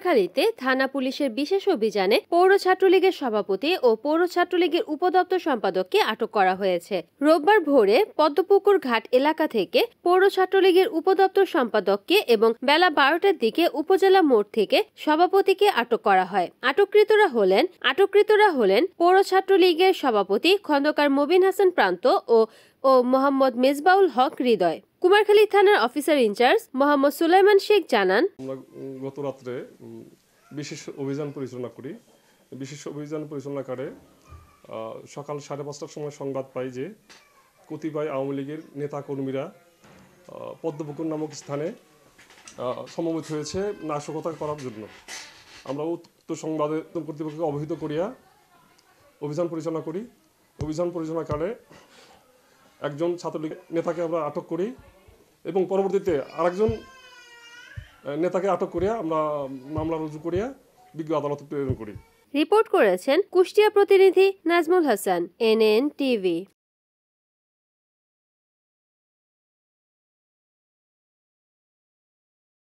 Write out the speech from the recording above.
কুমারখালীতে থানা পুলিশের বিশেষ অভিযানে পৌর ছাত্রলীগের সভাপতি ও পৌর ছাত্রলীগের উপদপ্তর সম্পাদককে আটক করা হয়েছে। রোববার ভোরে পদ্মপুকুর ঘাট এলাকা থেকে পৌর ছাত্রলীগের উপদপ্তর সম্পাদককে এবং বেলা 12টার দিকে উপজেলা মোড় থেকে সভাপতিকে আটক করা হয়। আটককৃতরা হলেন পৌর ছাত্রলীগের সভাপতি খন্দকার মবিন হাসান প্রান্ত ও মোহাম্মদ মেজবাউল হক হৃদয়। কুমারখালী থানার অফিসার ইনচার্জ মোহাম্মদ সুলাইমান শেখ জানান, গত রাত্রে বিশেষ অভিযান পরিচালনাকারে সকাল 5:30টার সময় সংবাদ পাই যে কতিপয় আওয়ামী লীগের নেতা কর্মীরা পদ্মপুকুর নামক স্থানে সমবেত হয়েছে নাশকতা করার জন্য। আমরা উক্ত সংবাদে কর্তৃপক্ষকে অবহিত করিয়া অভিযান পরিচালনা করি। অভিযান পরিচালনাকালে একজন ছাত্রলীগ নেতাকে আমরা আটক করি এবং পরবর্তীতে আরেকজন নেতাকে আটক করিয়া আমরা মামলা রুজু করিয়া বিজ্ঞ আদালতে প্রেরণ করি। রিপোর্ট করেছেন কুষ্টিয়া প্রতিনিধি নাজমুল হাসান, NN TV।